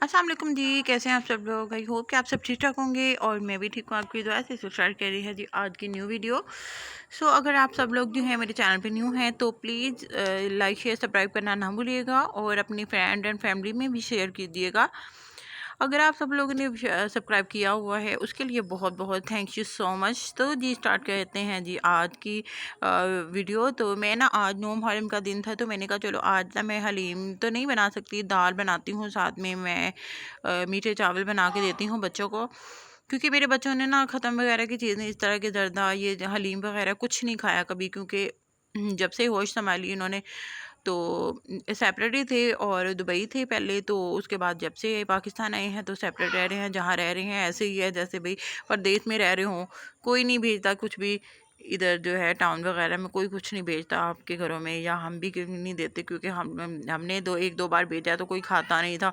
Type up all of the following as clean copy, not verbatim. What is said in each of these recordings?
अस्सलाम वालेकुम जी, कैसे हैं आप सब लोग। आई होप कि आप सब ठीक ठाक होंगे और मैं भी ठीक हूँ आपकी दुआ से। स्टार्ट कर रही है जी आज की न्यू वीडियो। अगर आप सब लोग जो हैं मेरे चैनल पे न्यू हैं तो प्लीज़ लाइक शेयर सब्सक्राइब करना ना भूलिएगा और अपनी फ्रेंड एंड फैमिली में भी शेयर कीजिएगा। अगर आप सब लोगों ने सब्सक्राइब किया हुआ है उसके लिए बहुत बहुत थैंक यू सो मच। तो जी स्टार्ट करते हैं जी आज की वीडियो। तो मैं ना आज नोम हरम का दिन था तो मैंने कहा चलो आज ना मैं हलीम तो नहीं बना सकती, दाल बनाती हूँ, साथ में मैं मीठे चावल बना के देती हूँ बच्चों को, क्योंकि मेरे बच्चों ने ना ख़त्म वगैरह की चीज़ें इस तरह के जर्दा ये हलीम वगैरह कुछ नहीं खाया कभी, क्योंकि जब से होश संभाली इन्होंने तो सेपरेट ही थे और दुबई थे पहले, तो उसके बाद जब से पाकिस्तान आए हैं तो सेपरेट रह रहे हैं। जहाँ रह रहे हैं ऐसे ही है जैसे भाई परदेश में रह रहे हों, कोई नहीं भेजता कुछ भी। इधर जो है टाउन वगैरह में कोई कुछ नहीं भेजता आपके घरों में, या हम भी क्यों नहीं देते, क्योंकि हमने एक दो बार भेजा तो कोई खाता नहीं था।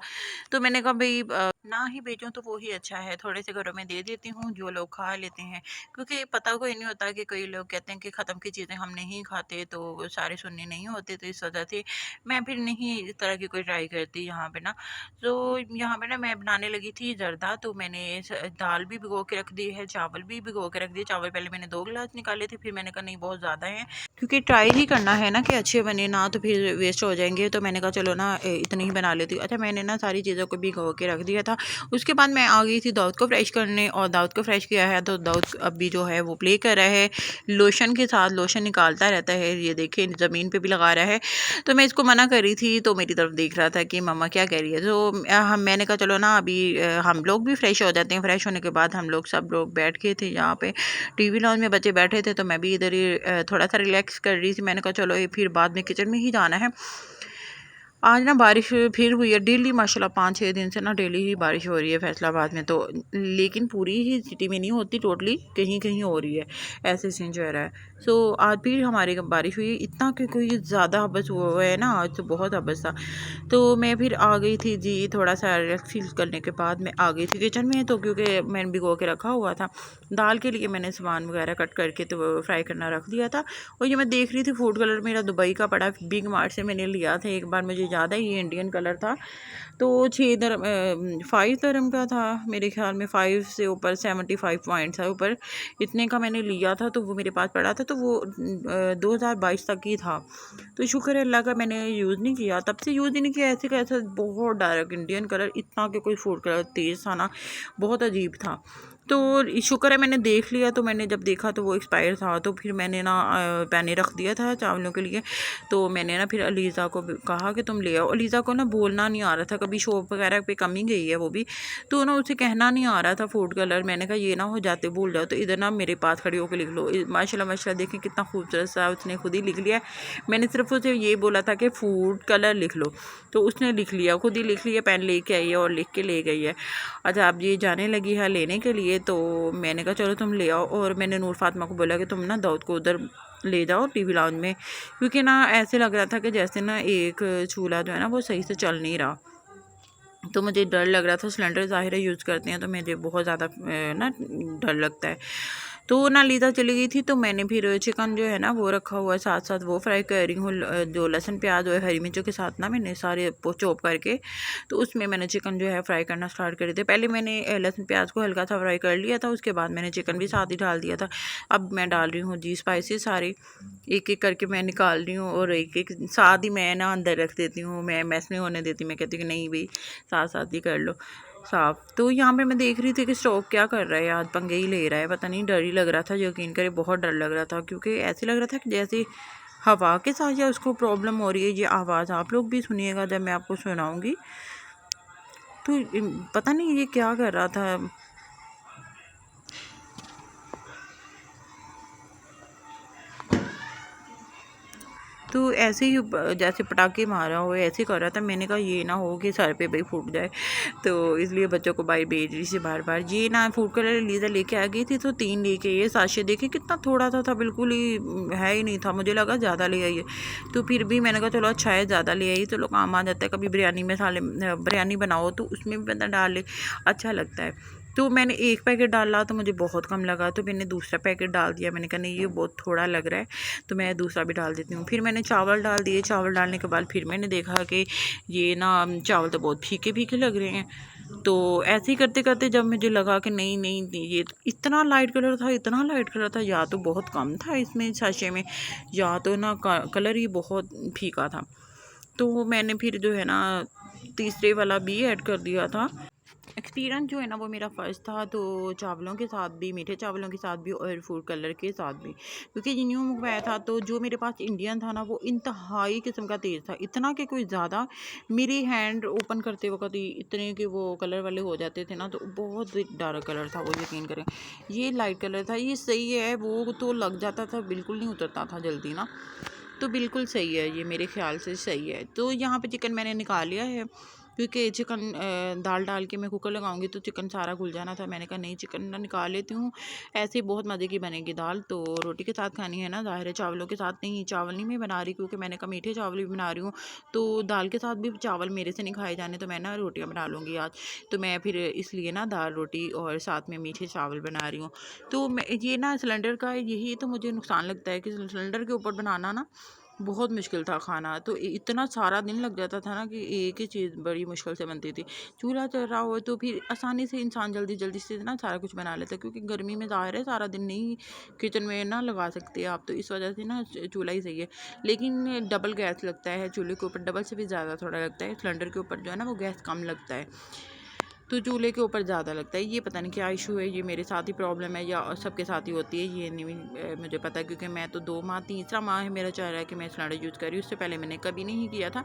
तो मैंने कहा भाई ना ही भेजूं तो वो ही अच्छा है, थोड़े से घरों में दे देती हूँ जो लोग खा लेते हैं, क्योंकि पता कोई नहीं होता कि कई लोग कहते हैं कि ख़त्म की चीज़ें हम नहीं खाते तो वो सारे सुनने नहीं होते, तो इस वजह से मैं फिर नहीं इस तरह की कोई ट्राई करती यहाँ पे ना। तो यहाँ पे ना मैं बनाने लगी थी जर्दा, तो मैंने दाल भी भिगो के रख दी है, चावल भी भिगो के रख दिए। चावल पहले मैंने 2 गिलास निकाले थे, फिर मैंने कहा नहीं बहुत ज़्यादा है, क्योंकि ट्राई ही करना है ना कि अच्छे बने ना तो फिर वेस्ट हो जाएंगे। तो मैंने कहा चलो ना इतने ही बना लेती हूँ। अच्छा मैंने ना सारी चीज़ों को भिगो के रख दिया था। उसके बाद मैं आ गई थी दाऊद को फ्रेश करने, और दाऊद को फ्रेश किया है तो दाऊद अभी जो है वो प्ले कर रहा है लोशन के साथ, लोशन निकालता रहता है, ये देखे ज़मीन पे भी लगा रहा है। तो मैं इसको मना करी थी तो मेरी तरफ देख रहा था कि मम्मा क्या कह रही है। तो हम मैंने कहा चलो ना अभी हम लोग भी फ्रेश हो जाते हैं। फ्रेश होने के बाद हम लोग सब लोग बैठ के थे यहाँ पे टीवी लॉन्च में, बच्चे बैठे थे तो मैं भी इधर ही थोड़ा सा रिलैक्स कर रही थी। मैंने कहा चलो ये फिर बाद में किचन में ही जाना है। आज ना बारिश फिर हुई है डेली, माशाल्लाह 5-6 दिन से ना डेली ही बारिश हो रही है फैसलाबाद में तो, लेकिन पूरी ही सिटी में नहीं होती, टोटली कहीं कहीं हो रही है, ऐसे सीन जो रहा है। आज भी हमारे बारिश हुई, इतना कि कोई ज़्यादा हबस हुआ है ना, आज तो बहुत हबस था। तो मैं फिर आ गई थी जी, थोड़ा सा रिलैक्स फील करने के बाद मैं आ गई थी किचन में, तो क्योंकि मैंने भिगो के रखा हुआ था दाल के लिए, मैंने सामान वगैरह कट करके तो फ्राई करना रख दिया था। और ये मैं देख रही थी फूड कलर मेरा दुबई का पड़ा, बिग मार्ट से मैंने लिया था एक बार, मुझे याद है ये इंडियन कलर था। तो 5 दरम का था मेरे ख्याल में, 5 से ऊपर 75 पॉइंट था ऊपर, इतने का मैंने लिया था। तो वो मेरे पास पड़ा था, तो वो 2022 तक ही था। तो शुक्र है अल्लाह का मैंने यूज़ नहीं किया, तब से यूज़ ही नहीं किया। ऐसे कैसा बहुत डार्क इंडियन कलर, इतना कि कोई फूड कलर तेज़ था ना, बहुत अजीब था। तो शुक्र है मैंने देख लिया, तो मैंने जब देखा तो वो एक्सपायर था, तो फिर मैंने ना पैने रख दिया था चावलों के लिए। तो मैंने ना फिर अलीज़ा को कहा कि तुम ले आओ। अलीज़ा को ना बोलना नहीं आ रहा था, कभी शॉप वगैरह पे कम ही गई है वो भी, तो ना उसे कहना नहीं आ रहा था फूड कलर। मैंने कहा ये ना हो जाते भूल जाओ, तो इधर ना मेरे पास खड़ी होकर लिख लो। माशाल्लाह माशाल्लाह देखें कितना खूबसूरत सा उसने खुद ही लिख लिया। मैंने सिर्फ उसे ये बोला था कि फूड कलर लिख लो, तो उसने लिख लिया, खुद ही लिख लिया, पेन लेके आई है और लिख के ले गई है। अच्छा अब ये जाने लगी है लेने के लिए, तो मैंने कहा चलो तुम ले आओ। और मैंने नूर फातिमा को बोला कि तुम ना दाऊद को उधर ले जाओ टीवी लाउंज में, क्योंकि ना ऐसे लग रहा था कि जैसे ना एक चूल्हा जो है ना वो सही से चल नहीं रहा, तो मुझे डर लग रहा था। सिलेंडर ज़ाहिर है यूज़ करते हैं तो मुझे बहुत ज़्यादा ना डर लगता है। तो ना लीदा चली गई थी, तो मैंने फिर चिकन जो है ना वो रखा हुआ है, साथ साथ वो फ्राई कर रही हूँ। जो लहसुन प्याज और हरी मिर्चों के साथ ना मैंने सारे चॉप करके, तो उसमें मैंने चिकन जो है फ्राई करना स्टार्ट कर दिया। पहले मैंने लहसुन प्याज को हल्का सा फ्राई कर लिया था, उसके बाद मैंने चिकन भी साथ ही डाल दिया था। अब मैं डाल रही हूँ जी स्पाइसेस सारे, एक एक करके मैं निकाल रही हूँ, और एक एक साथ ही मैं ना अंदर रख देती हूँ, मैं मैस नहीं होने देती। मैं कहती हूँ कि नहीं भाई साथ साथ ही कर लो साफ। तो यहाँ पे मैं देख रही थी कि स्टोव क्या कर रहा है, आज पंगे ही ले रहा है, पता नहीं, डर ही लग रहा था, यकीन करे बहुत डर लग रहा था, क्योंकि ऐसे लग रहा था कि जैसे हवा के साथ या उसको प्रॉब्लम हो रही है। ये आवाज़ आप लोग भी सुनिएगा जब मैं आपको सुनाऊंगी। तो पता नहीं ये क्या कर रहा था। तो ऐसे ही जैसे पटाखे मारा हो ऐसे कर रहा था। मैंने कहा ये ना हो कि सर पे भाई फूट जाए, तो इसलिए बच्चों को बाहर भेज रही थी बार बार। ये ना फूड कलर लीज़ा लेके आ गई थी, तो 3 लेके, ये साशे देखे कितना थोड़ा था बिल्कुल ही है ही नहीं था, मुझे लगा ज़्यादा ले आई है। तो फिर भी मैंने कहा चलो अच्छा है ज़्यादा ले आई, चलो काम आ जाता है। कभी बिरयानी मसाले बिरयानी बनाओ तो उसमें भी बंदा डाल ले, अच्छा लगता है। तो मैंने एक पैकेट डाला तो मुझे बहुत कम लगा, तो मैंने दूसरा पैकेट डाल दिया। मैंने कहा नहीं ये बहुत थोड़ा लग रहा है, तो मैं दूसरा भी डाल देती हूँ। फिर मैंने चावल डाल दिए। चावल डालने के बाद फिर मैंने देखा कि ये ना चावल तो बहुत फीके फीके लग रहे हैं। तो ऐसे ही करते करते जब मुझे लगा कि नहीं नहीं नहीं, ये इतना लाइट कलर था, इतना लाइट कलर था, या तो बहुत कम था इसमें साशे में, या तो ना कलर ही बहुत फीका था। तो मैंने फिर जो है ना तीसरे वाला भी ऐड कर दिया था। एक्सपीरियंस जो है ना वो मेरा फ़र्स्ट था, तो चावलों के साथ भी, मीठे चावलों के साथ भी और फूड कलर के साथ भी, क्योंकि ये न्यू मंगवाया था। तो जो मेरे पास इंडियन था ना वो इंतहाई किस्म का तेज़ था, इतना कि कोई ज़्यादा मेरी हैंड ओपन करते वक्त ही इतने के वो कलर वाले हो जाते थे ना, तो बहुत डार्क कलर था वो, यकीन करें। ये लाइट कलर था, ये सही है, वो तो लग जाता था, बिल्कुल नहीं उतरता था जल्दी ना, तो बिल्कुल सही है, ये मेरे ख्याल से सही है। तो यहाँ पे चिकन मैंने निकाल लिया है, क्योंकि चिकन दाल डाल के मैं कुकर लगाऊंगी तो चिकन सारा घुल जाना था। मैंने कहा नहीं, चिकन ना निकाल लेती हूँ, ऐसे बहुत मज़े की बनेगी दाल। तो रोटी के साथ खानी है ना, ज़ाहिर है, चावलों के साथ नहीं। चावल नहीं मैं बना रही, क्योंकि मैंने कहा मीठे चावल भी बना रही हूँ, तो दाल के साथ भी चावल मेरे से नहीं खाए जाने, तो मैं ना रोटियाँ बना लूँगी आज। तो मैं फिर इसलिए ना दाल रोटी और साथ में मीठे चावल बना रही हूँ। तो मैं ये ना सिलेंडर का यही तो मुझे नुकसान लगता है कि सिलेंडर के ऊपर बनाना ना बहुत मुश्किल था खाना। तो इतना सारा दिन लग जाता था ना कि एक ही चीज़ बड़ी मुश्किल से बनती थी। चूल्हा चल रहा हो तो फिर आसानी से इंसान जल्दी जल्दी से ना सारा कुछ बना लेता है, क्योंकि गर्मी में ज़ाहिर है सारा दिन नहीं किचन में ना लगा सकते आप, तो इस वजह से ना चूल्हा ही सही है। लेकिन डबल गैस लगता है चूल्हे के ऊपर, डबल से भी ज़्यादा थोड़ा लगता है। सिलेंडर के ऊपर जो है ना वो गैस कम लगता है, तो चूल्हे के ऊपर ज़्यादा लगता है। ये पता नहीं क्या इशू है, ये मेरे साथ ही प्रॉब्लम है या सबके साथ ही होती है, ये नहीं मुझे पता, क्योंकि मैं तो 2 माह, तीसरा माह है मेरा चल रहा है कि मैं सिलेंडर यूज़ कर रही हूँ। उससे पहले मैंने कभी नहीं किया था।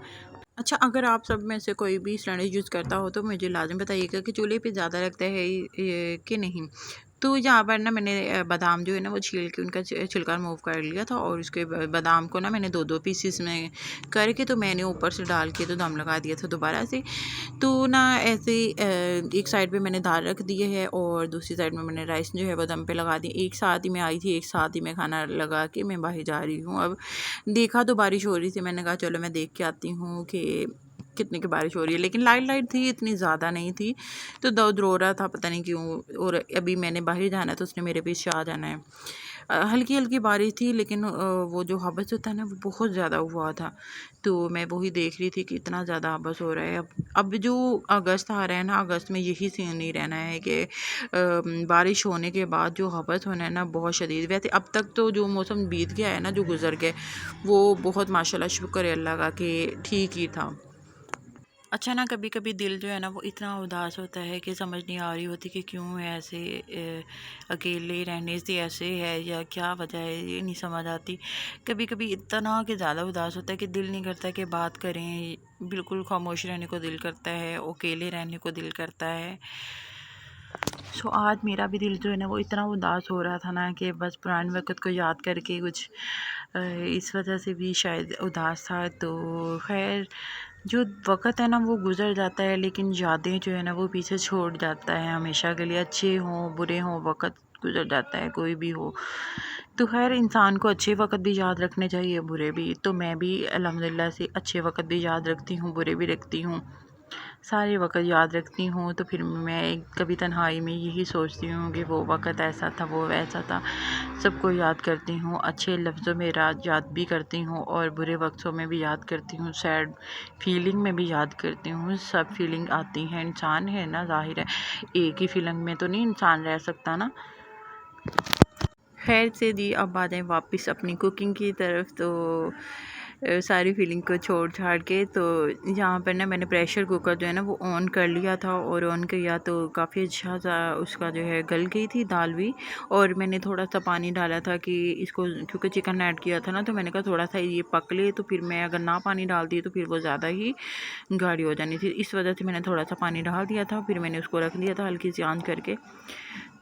अच्छा, अगर आप सब में से कोई भी सिलेंडर यूज़ करता हो तो मुझे लाज़िम बताइएगा कि चूल्हे पे ज़्यादा लगता है कि नहीं। तो यहाँ पर ना मैंने बादाम जो है ना वो छील के उनका छिलका रिमूव कर लिया था, और उसके बादाम को ना मैंने 2-2 पीसेस में करके तो मैंने ऊपर से डाल के तो दम लगा दिया था दोबारा से। तो ना ऐसे एक साइड पे मैंने दाल रख दी है और दूसरी साइड में मैंने राइस जो है वो दम पे लगा दी। एक साथ ही मैं आई थी, एक साथ ही मैं खाना लगा के मैं बाहर जा रही हूँ। अब देखा तो बारिश हो रही थी, मैंने कहा चलो मैं देख के आती हूँ कि कितने की बारिश हो रही है, लेकिन लाइट लाइट थी, इतनी ज़्यादा नहीं थी। तो दर्द रो रहा था, पता नहीं क्यों। और अभी मैंने बाहर जाना है तो उसने मेरे पीछे आ जाना है। हल्की हल्की बारिश थी, लेकिन वो जो हबस होता है ना वो बहुत ज़्यादा हुआ था। तो मैं वही देख रही थी कि इतना ज़्यादा हबस हो रहा है। अब जो अगस्त आ रहा है ना, अगस्त में यही सीन नहीं रहना है कि बारिश होने के बाद जो हबस होना है ना बहुत शदीद। वैसे अब तक तो जो मौसम बीत गया है ना, जो गुजर गए, वो बहुत माशाल्लाह शुक्र है अल्लाह का कि ठीक ही था। अच्छा ना, कभी कभी दिल जो है ना वो इतना उदास होता है कि समझ नहीं आ रही होती कि क्यों है ऐसे, अकेले रहने से ऐसे है या क्या वजह है, ये नहीं समझ आती। कभी कभी इतना कि ज़्यादा उदास होता है कि दिल नहीं करता कि बात करें, बिल्कुल खामोश रहने को दिल करता है, अकेले रहने को दिल करता है। सो आज मेरा भी दिल जो है ना वो इतना उदास हो रहा था ना कि बस पुराने वक़्त को याद करके कुछ इस वजह से भी शायद उदास था। तो खैर, जो वक़्त है ना वो गुज़र जाता है, लेकिन यादें जो है ना वो पीछे छोड़ जाता है हमेशा के लिए। अच्छे हों बुरे हों, वक़्त गुज़र जाता है, कोई भी हो। तो खैर, इंसान को अच्छे वक़्त भी याद रखने चाहिए, बुरे भी। तो मैं भी अल्हम्दुलिल्लाह से अच्छे वक़्त भी याद रखती हूँ, बुरे भी रखती हूँ, सारे वक़्त याद रखती हूँ। तो फिर मैं कभी तन्हाई में यही सोचती हूँ कि वो वक़्त ऐसा था, वो वैसा था। सबको याद करती हूँ, अच्छे लफ्ज़ों में याद भी करती हूँ और बुरे वक़्तों में भी याद करती हूँ, सैड फीलिंग में भी याद करती हूँ। सब फीलिंग आती हैं, इंसान है ना, ज़ाहिर है एक ही फीलिंग में तो नहीं इंसान रह सकता ना। खैर से जी, अब आ जाएँ वापस अपनी कुकिंग की तरफ। तो सारी फीलिंग को छोड़ छाड़ के, तो यहाँ पर ना मैंने प्रेशर कुकर जो है ना वो ऑन कर लिया था, और ऑन किया तो काफ़ी अच्छा सा उसका जो है गल गई थी दाल भी। और मैंने थोड़ा सा पानी डाला था कि इसको, क्योंकि चिकन ऐड किया था ना, तो मैंने कहा थोड़ा सा ये पक ले, तो फिर मैं अगर ना पानी डालती तो फिर वो ज़्यादा ही गाढ़ी हो जानी थी। इस वजह से मैंने थोड़ा सा पानी डाल दिया था, फिर मैंने उसको रख दिया था हल्की सी आंच करके।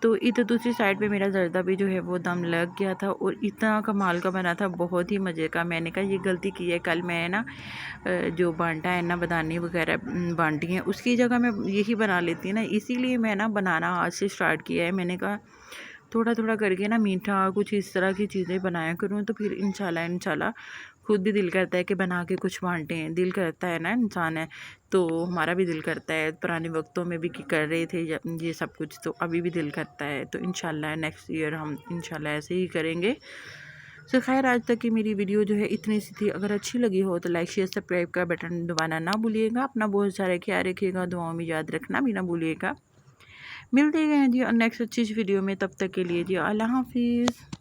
तो इधर दूसरी साइड पे मेरा जर्दा भी जो है वो दम लग गया था, और इतना कमाल का बना था, बहुत ही मज़े का। मैंने कहा ये गलती की है, कल मैं ना जो बांटा है ना, बदानी वगैरह बांटी हैं, उसकी जगह मैं यही बना लेती ना, इसीलिए मैं ना बनाना आज से स्टार्ट किया है। मैंने कहा थोड़ा थोड़ा करके ना मीठा कुछ इस तरह की चीज़ें बनाया करूँ, तो फिर इंशाल्लाह खुद भी दिल करता है कि बना के कुछ बांटें, दिल करता है ना, इंसान है तो हमारा भी दिल करता है। पुराने वक्तों में भी कि कर रहे थे ये सब कुछ, तो अभी भी दिल करता है। तो इंशाल्लाह नेक्स्ट ईयर हम इंशाल्लाह ऐसे ही करेंगे। तो खैर आज तक की मेरी वीडियो जो है इतनी सी थी। अगर अच्छी लगी हो तो लाइक शेयर सब्सक्राइब का बटन दबाना ना भूलिएगा। अपना बहुत सारा ख्याल रखिएगा, दुआओं में याद रखना भी ना भूलिएगा। मिलते हैं जी नेक्स्ट अच्छी वीडियो में, तब तक के लिए जी अल्लाह हाफिज़।